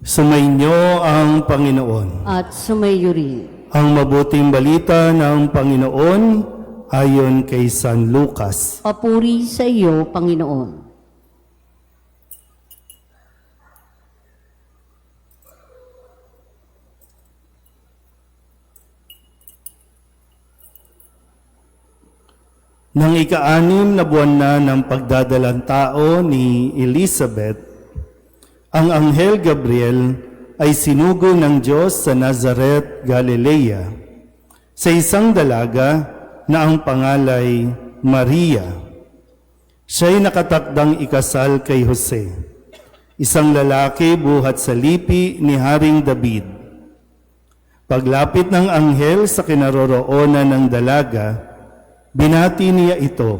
Sumainyo ang Panginoon. At sumayo rin. Ang mabuting balita ng Panginoon ayon kay San Lucas. Papuri sa iyo, Panginoon. Nang ika-6 na buwan na ng pagdadalang tao ni Elizabeth, ang Anghel Gabriel ay sinugo ng Diyos sa Nazaret, Galilea, sa isang dalaga na ang pangalay Maria. Siya'y nakatakdang ikasal kay Jose, isang lalaki buhat sa lipi ni Haring David. Paglapit ng anghel sa kinaroroonan ng dalaga, binati niya ito,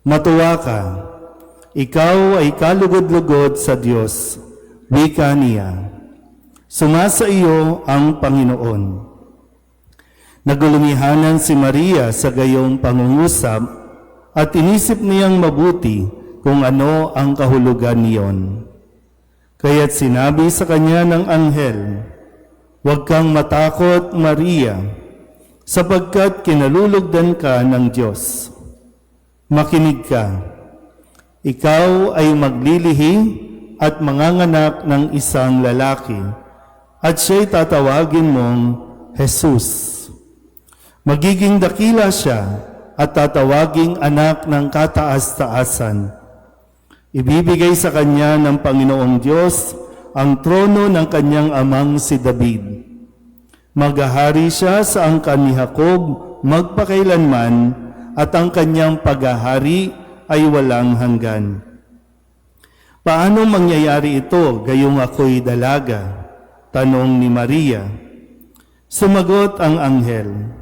"Matuwa ka, ikaw ay kalugod-lugod sa Diyos," wika niya. "Sumasa iyo ang Panginoon." Nagulumihanan si Maria sa gayong pangungusap at inisip niyang mabuti kung ano ang kahulugan niyon. Kaya't sinabi sa kanya ng anghel, "Huwag kang matakot, Maria, sapagkat kinalulugdan ka ng Diyos. Makinig ka, ikaw ay maglilihi at manganganak ng isang lalaki, at siya'y tatawagin mong Jesus. Magiging dakila siya at tatawaging anak ng kataas-taasan. Ibibigay sa kanya ng Panginoong Diyos ang trono ng kanyang amang si David. Maghahari siya sa angkan ni Jacob magpakailanman, at ang kanyang paghahari ay walang hanggan." "Paano mangyayari ito, gayong ako'y dalaga?" tanong ni Maria. Sumagot ang anghel,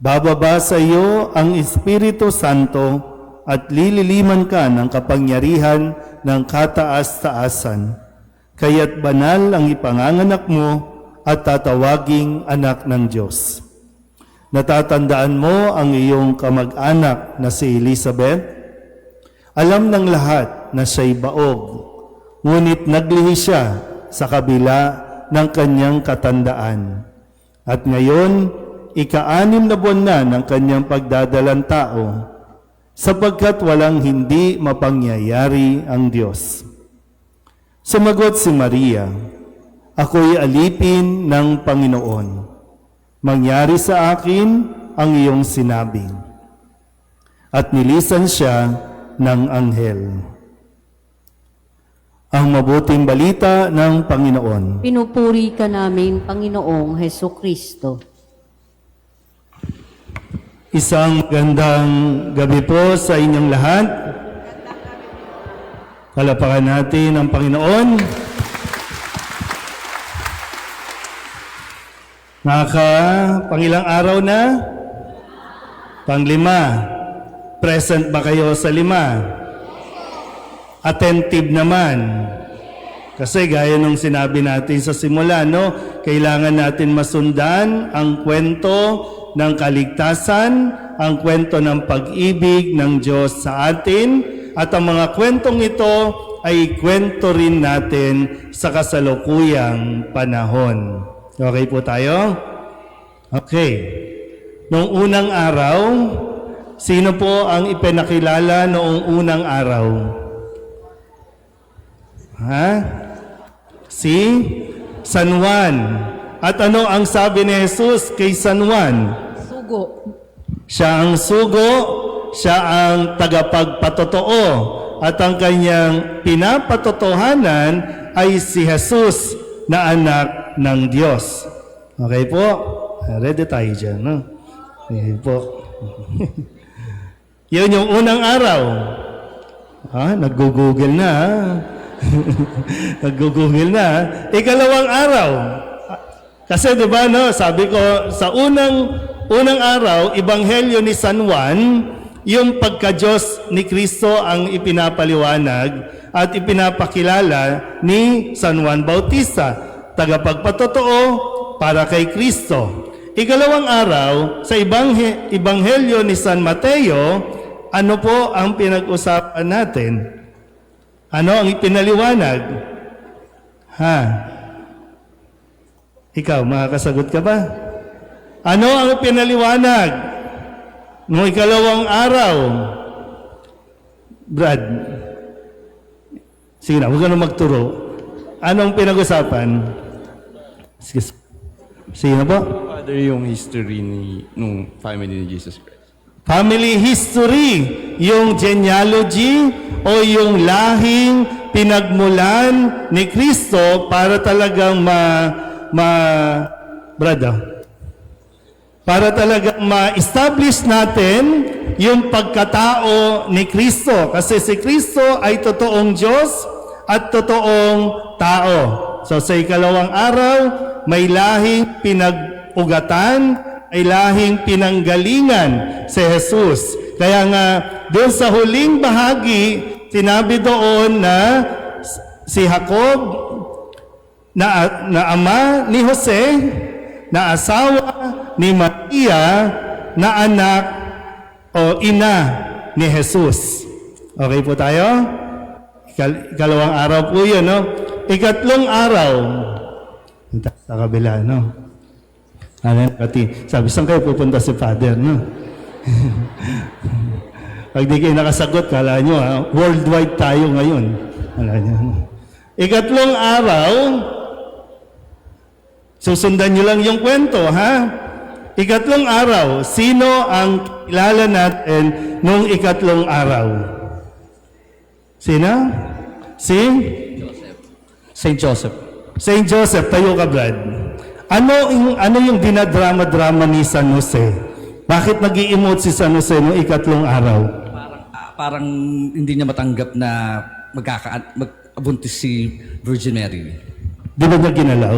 "Bababa sa iyo ang Espiritu Santo at lililiman ka ng kapangyarihan ng kataas-taasan. Kaya't banal ang ipanganganak mo at tatawaging anak ng Diyos. Natatandaan mo ang iyong kamag-anak na si Elizabeth? Alam ng lahat na siya'y baog, ngunit naglihi siya sa kabila ng kanyang katandaan. At ngayon, ika-6 na buwan na ng kanyang pagdadalang tao, sapagkat walang hindi mapangyayari ang Diyos." Sumagot si Maria, "Ako'y alipin ng Panginoon. Mangyari sa akin ang iyong sinabi." At nilisan siya ng anghel. Ang mabuting balita ng Panginoon. Pinupuri ka namin, Panginoong Hesus Kristo. Isang gandang gabi po sa inyong lahat. Palapakan natin ang Panginoon. Pangilang araw na? Pang-5. Present ba kayo sa 5? Attentive naman. Kasi gaya nung sinabi natin sa simula, no? Kailangan natin masundan ang kwento ng kaligtasan, ang kwento ng pag-ibig ng Diyos sa atin, at ang mga kwentong ito ay kwento rin natin sa kasalukuyang panahon. Okay po tayo? Okay. Noong unang araw, sino po ang ipinakilala noong unang araw? Si San Juan. At ano ang sabi ni Jesus kay San Juan? Sugo. Siya ang sugo, siya ang tagapagpatotoo, at ang kanyang pinapatotohanan ay si Jesus na anak ng Diyos. Okay po? Ready tayo dyan, no? Okay po. Yun yung unang araw. Nag-google na, Nag-google na. Ikalawang araw. Kasi di ba, no, sabi ko, sa unang araw, Ebanghelyo ni San Juan, yung pagka-Diyos ni Kristo ang ipinapaliwanag at ipinapakilala ni San Juan Bautista, tagapagpatotoo para kay Kristo. Ikalawang araw, sa Ebanghelyo ni San Mateo, ano po ang pinag-usapan natin? Ano ang ipinaliwanag? Ha? Ikaw, makakasagot ka ba? Ano ang pinaliwanag noong ikalawang araw? Brad, sige na, huwag ka na magturo. Anong pinag-usapan? Sige na po. Father, yung history nung family ni Jesus Christ. Family history, yung genealogy o yung lahing pinagmulan ni Kristo para talagang para talagang ma-establish natin yung pagkatao ni Kristo. Kasi si Kristo ay totoong Diyos at totoong tao. So sa ikalawang araw, may lahing pinag-ugatan, ay lahing pinanggalingan si Jesus. Kaya nga, doon sa huling bahagi, sinabi doon na si Jacob, na ama ni Jose, na asawa ni Maria, na anak o ina ni Jesus. Okay po tayo? Ikalawang araw po yun, no? Ikatlong araw, sa kabila, no? Sabi, saan kayo pupunta si Father, no? Pag di kayo nakasagot, kala nyo, worldwide tayo ngayon. Kala nyo. Ikatlong araw, susundan nyo lang yung kwento, ha? Ikatlong araw, sino ang kilala natin nung ikatlong araw? Sino? Si? Saint Joseph. Saint Joseph, tayo ka, Brad. Ano yung dinadrama-drama ni San Jose? Bakit nag-i-emote si San Jose noong ikatlong araw? Parang hindi niya matanggap na magbuntis si Virgin Mary. Di ba niya ginalaw?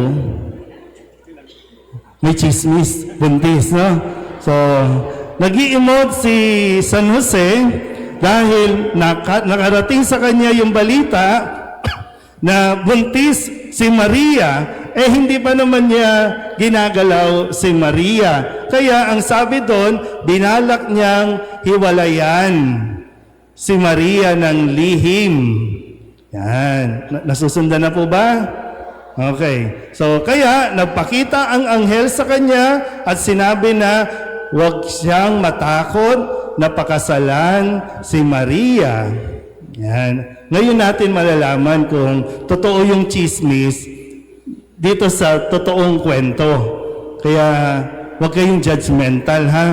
May chismis, buntis, no? So, nag-i-emote si San Jose dahil nakarating sa kanya yung balita na buntis si Maria, hindi pa naman niya ginagalaw si Maria. Kaya ang sabi doon, binalak niyang hiwalayan si Maria ng lihim. Yan. Nasusundan na po ba? Okay. So, kaya nagpakita ang anghel sa kanya at sinabi na huwag siyang matakot na pakasalan si Maria. Yan. Ngayon natin malalaman kung totoo yung chismis dito sa totoong kwento. Kaya huwag kayong judgmental, ha?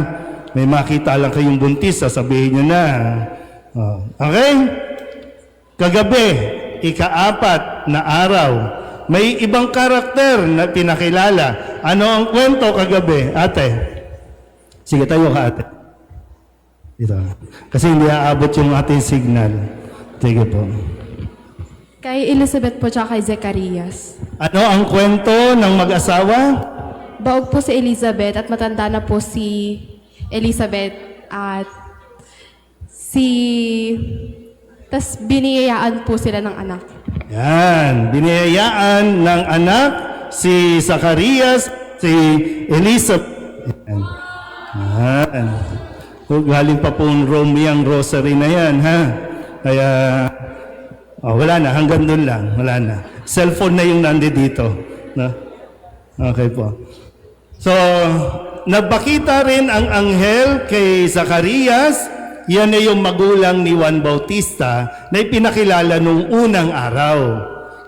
May makita lang kayong buntis, sasabihin nyo na. Okay? Kagabi, ika-4 na araw, may ibang karakter na pinakilala. Ano ang kwento kagabi? Ate? Sige, tayo ka, ate. Dito. Kasi hindi aabot yung ating signal. Sige po. Kay Elizabeth po tsaka kay Zacarias. Ano ang kwento ng mag-asawa? Baog po si Elizabeth at matanda na po si Elizabeth at tas biniyayaan po sila ng anak. Yan. Biniyayaan ng anak si Zacarias, si Elizabeth. Yan. Yan. Galing pa pong Rome yung rosary na yan, ha? Kaya, wala na. Hanggang doon lang. Wala na. Cellphone na yung nandito. No? Okay po. So, nagpakita rin ang anghel kay Zacarias. Yan ay yung magulang ni Juan Bautista na ipinakilala nung unang araw.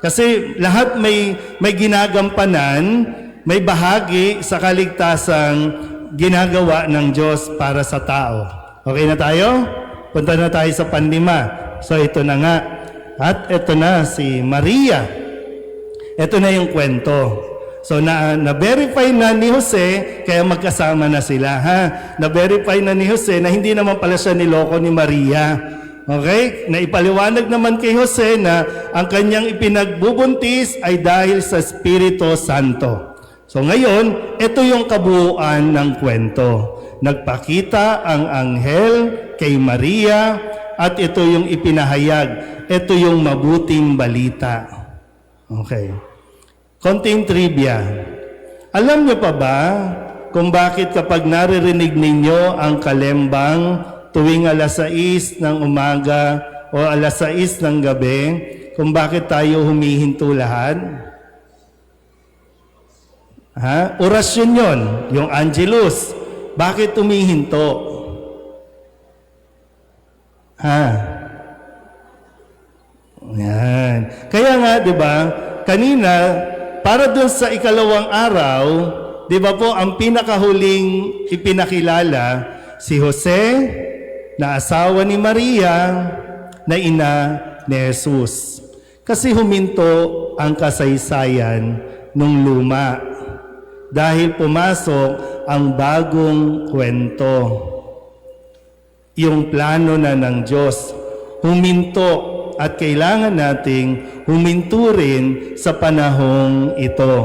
Kasi lahat may ginagampanan, may bahagi sa kaligtasang ginagawa ng Diyos para sa tao. Okay na tayo? Punta na tayo sa panlima. So ito na nga. At ito na si Maria. Ito na yung kwento. So na-verify na ni Jose, kaya magkasama na sila. Na-verify na ni Jose na hindi naman pala siya niloko ni Maria. Okay? Naipaliwanag naman kay Jose na ang kanyang ipinagbubuntis ay dahil sa Espiritu Santo. So ngayon, ito yung kabuuan ng kwento. Nagpakita ang anghel kay Maria at ito yung ipinahayag. Ito yung mabuting balita. Okay. Konting trivia. Alam niyo pa ba kung bakit kapag naririnig ninyo ang kalembang tuwing 6:00 ng umaga o 6:00 ng gabi, kung bakit tayo humihinto lahat? Ha? Orasyon yon, yung Angelus. Bakit humihinto? Ha? Yan. Kaya nga, di ba, kanina, para dun sa ikalawang araw, di ba po, ang pinakahuling ipinakilala, si Jose, na asawa ni Maria, na ina ni Jesus. Kasi huminto ang kasaysayan nung luma. Dahil pumasok ang bagong kwento. Yung plano na ng Diyos. Huminto at kailangan nating huminto rin sa panahong ito.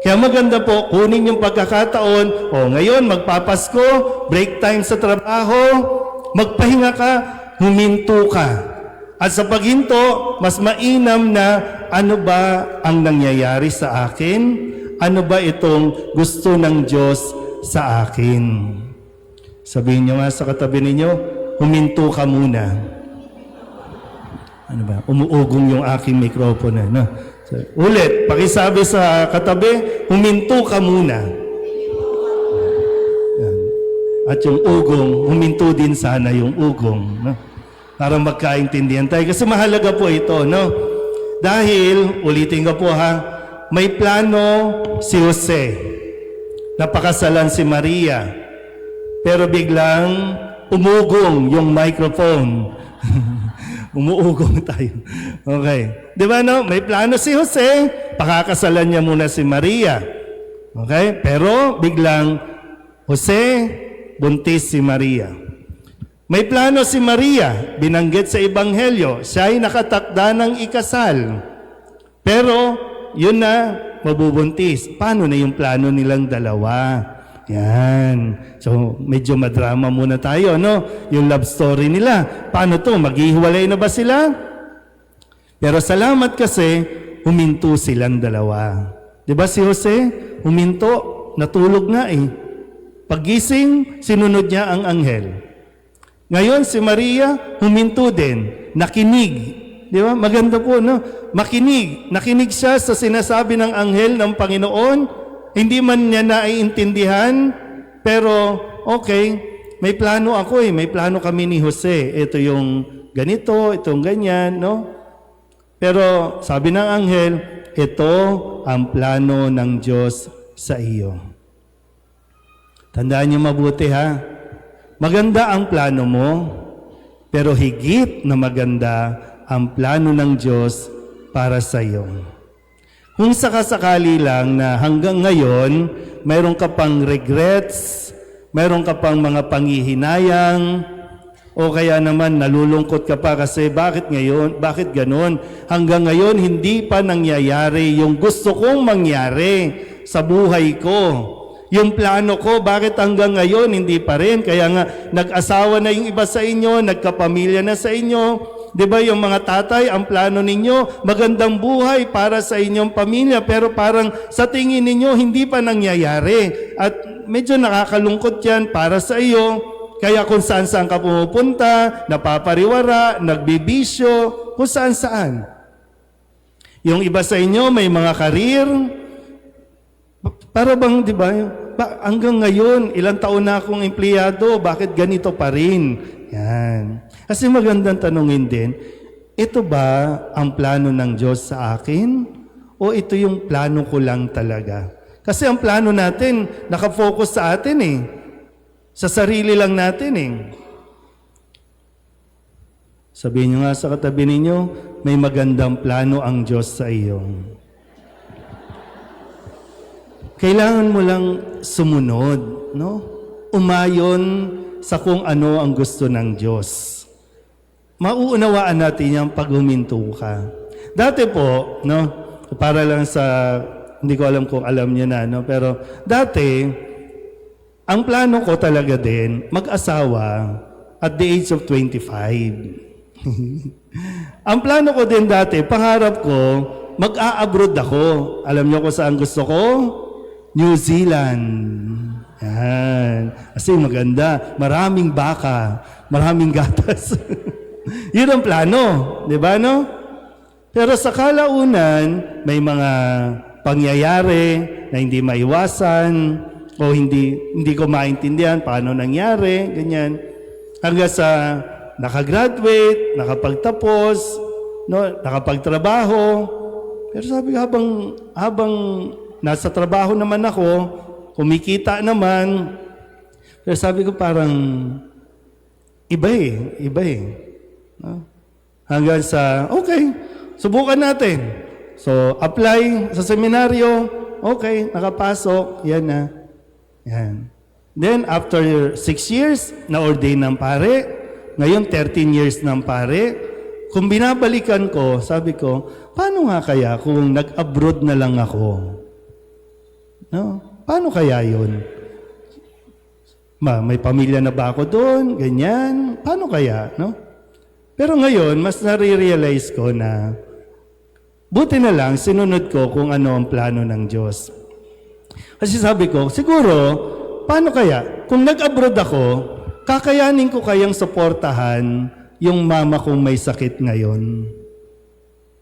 Kaya maganda po, kunin yung pagkakataon, ngayon magpapasko, break time sa trabaho, magpahinga ka, huminto ka. At sa paghinto, mas mainam na ano ba ang nangyayari sa akin? Ano ba itong gusto ng Diyos sa akin? Sabihin niyo nga sa katabi ninyo, huminto ka muna. Ano ba? Umuugong yung aking mikropono. No? So, ulit, pakisabi sa katabi, huminto ka muna. Yan. At yung ugong, huminto din sana yung ugong. No? Para magkaintindihan tayo. Kasi mahalaga po ito. No? Dahil, ulitin ko po ha, may plano si Jose. Napakasalan si Maria. Pero biglang umugong yung microphone. Umuugong tayo. Okay. Di ba no? May plano si Jose, pakakasalan niya muna si Maria. Okay? Pero biglang, Jose, buntis si Maria. May plano si Maria, binanggit sa Ebanghelyo, siya ay nakatakda ng ikasal. Pero, yun na, mabubuntis. Paano na yung plano nilang dalawa? Yan. So, medyo madrama muna tayo, no? Yung love story nila. Paano to? Maghihiwalay na ba sila? Pero salamat kasi, huminto silang dalawa. Di ba si Jose? Huminto. Natulog nga eh. Paggising, sinunod niya ang anghel. Ngayon, si Maria, huminto din. Nakinig. Di ba? Maganda po, no? Makinig. Nakinig siya sa sinasabi ng anghel ng Panginoon. Hindi man niya naiintindihan, pero okay, may plano ako eh. May plano kami ni Jose. Ito yung ganito, itong ganyan, no? Pero sabi ng anghel, ito ang plano ng Diyos sa iyo. Tandaan niyo mabuti ha. Maganda ang plano mo, pero higit na maganda ang plano ng Diyos para sa iyo. Kung sakasakali lang na hanggang ngayon, mayroon ka pang regrets, mayroon ka pang mga panghihinayang, o kaya naman nalulungkot ka pa kasi bakit ngayon, bakit ganon? Hanggang ngayon, hindi pa nangyayari yung gusto kong mangyari sa buhay ko. Yung plano ko, bakit hanggang ngayon hindi pa rin? Kaya nga, nag-asawa na yung iba sa inyo, nagkapamilya na sa inyo. Di ba yung mga tatay, ang plano ninyo, magandang buhay para sa inyong pamilya, pero parang sa tingin ninyo, hindi pa nangyayari. At medyo nakakalungkot yan para sa iyo. Kaya kung saan-saan ka pumupunta, napapariwara, nagbibisyo, kung saan-saan. Yung iba sa inyo, may mga karir. Para bang, di ba, hanggang ngayon, ilang taon na akong empleyado, bakit ganito pa rin? Yan. Kasi magandang tanungin din, ito ba ang plano ng Diyos sa akin? O ito yung plano ko lang talaga? Kasi ang plano natin, nakafocus sa atin eh. Sa sarili lang natin eh. Sabihin nyo nga sa katabi ninyo, may magandang plano ang Diyos sa iyo. Kailangan mo lang sumunod, no? Umayon sa kung ano ang gusto ng Diyos. Mauunawaan natin yung pag huminto ka. Dati po, no? Para lang sa, hindi ko alam kung alam niyo na, no? Pero dati, ang plano ko talaga din, mag-asawa at the age of 25. Ang plano ko din dati, pangarap ko, mag-a-abroad ako. Alam niyo kung saan gusto ko? New Zealand. Yan. Kasi maganda. Maraming baka. Maraming gatas. Yun ang plano. Di ba, no? Pero sa kalaunan, may mga pangyayari na hindi maiwasan o hindi ko maintindihan paano nangyari, ganyan. Hanggang sa nakagraduate, nakapagtapos, no, nakapagtrabaho. Pero sabi ko, habang nasa trabaho naman ako, kumikita naman, pero sabi ko parang iba eh. No? Hanggang sa, okay, subukan natin. So, apply sa seminaryo, okay, nakapasok, yan na. Yan. Then, after 6 years, na-ordain ng pare. Ngayon, 13 years ng pare. Kung binabalikan ko, sabi ko, paano nga kaya kung nag-abroad na lang ako? No? Paano kaya yun? May pamilya na ba ako doon? Ganyan. Paano kaya? No? Pero ngayon, mas nare-realize ko na buti na lang, sinunod ko kung ano ang plano ng Diyos. Kasi sabi ko, siguro, paano kaya? Kung nag-abroad ako, kakayanin ko kayang suportahan yung mama kong may sakit ngayon.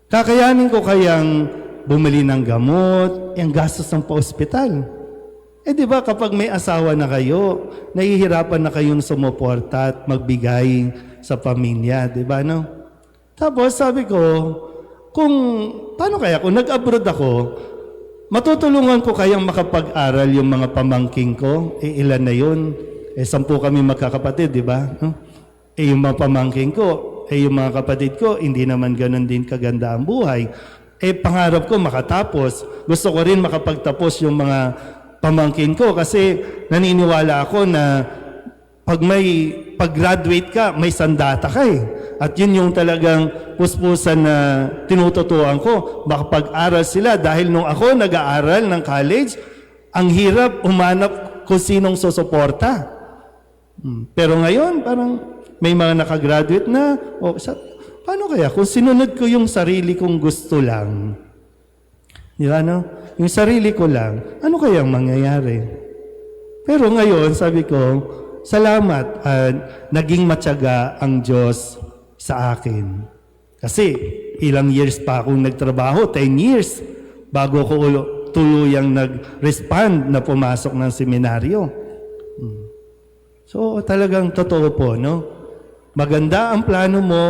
Kakayanin ko kayang bumili ng gamot, yung gastos ng pa-ospital. Di ba kapag may asawa na kayo, nahihirapan na kayong sumuporta at magbigay sa pamilya, di ba no? Tapos sabi ko, paano kaya kung nag-abroad ako, matutulungan ko kayang makapag-aral yung mga pamangking ko? Ilan na yun? 10 kami magkakapatid, di ba? No? Yung mga pamangking ko, yung mga kapatid ko, hindi naman ganun din kaganda ang buhay. Pangarap ko makatapos. Gusto ko rin makapagtapos yung mga pamangkin ko kasi naniniwala ako na pag-graduate ka, may sandata ka eh. At yun yung talagang puspusan na tinututuan ko. Makapag-aral sila dahil nung ako nag-aaral ng college, ang hirap umanap kung sinong susuporta. Pero ngayon, parang may mga nakagraduate na, paano kaya kung sinunod ko yung sarili kong gusto lang? Di ba, no? Yung sarili ko lang, ano kayang mangyayari? Pero ngayon, sabi ko, salamat at naging matyaga ang Diyos sa akin. Kasi ilang years pa akong nagtrabaho, 10 years, bago ko tuluyang nag-respond na pumasok ng seminaryo. So talagang totoo po, no? Maganda ang plano mo,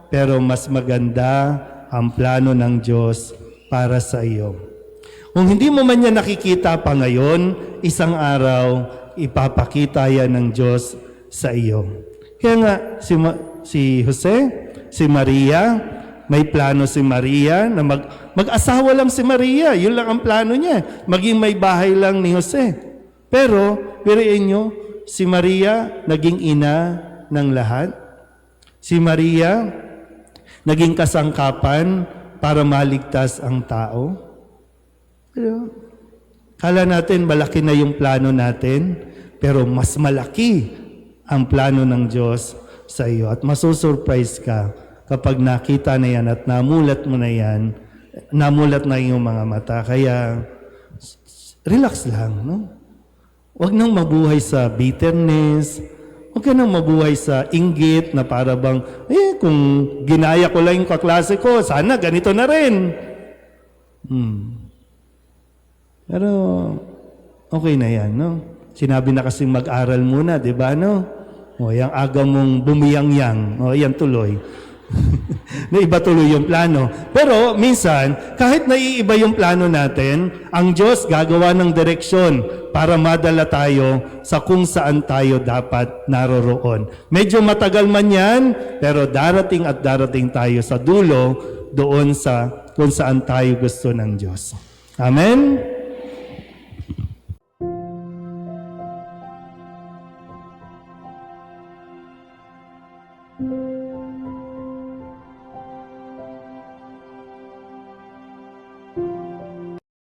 pero mas maganda ang plano ng Diyos para sa iyo. Kung hindi mo man yan nakikita pa ngayon, isang araw, ipapakita yan ng Diyos sa iyo. Kaya nga, si Jose, si Maria, may plano si Maria na mag-asawa lang si Maria. Yun lang ang plano niya. Maging may bahay lang ni Jose. Pero, piriin nyo, si Maria naging ina ng lahat. Si Maria naging kasangkapan para maligtas ang tao. Pero, kala natin malaki na yung plano natin, pero mas malaki ang plano ng Diyos sa iyo. At masusurprise ka kapag nakita na yan at namulat mo na yan, namulat na yung mga mata. Kaya, relax lang, no? Huwag nang mabuhay sa bitterness, huwag ka nang mabuhay sa inggit na para bang, kung ginaya ko lang yung kaklase ko, sana ganito na rin. Pero, okay na yan, no? Sinabi na kasing mag-aral muna, di ba, no? O, yung aga mong bumiyang-yang, o, yan tuloy. Na iba tuloy yung plano. Pero, minsan, kahit naiiba yung plano natin, ang Diyos gagawa ng direksyon para madala tayo sa kung saan tayo dapat naroroon. Medyo matagal man yan, pero darating at darating tayo sa dulo, doon sa kung saan tayo gusto ng Diyos. Amen? Thank you.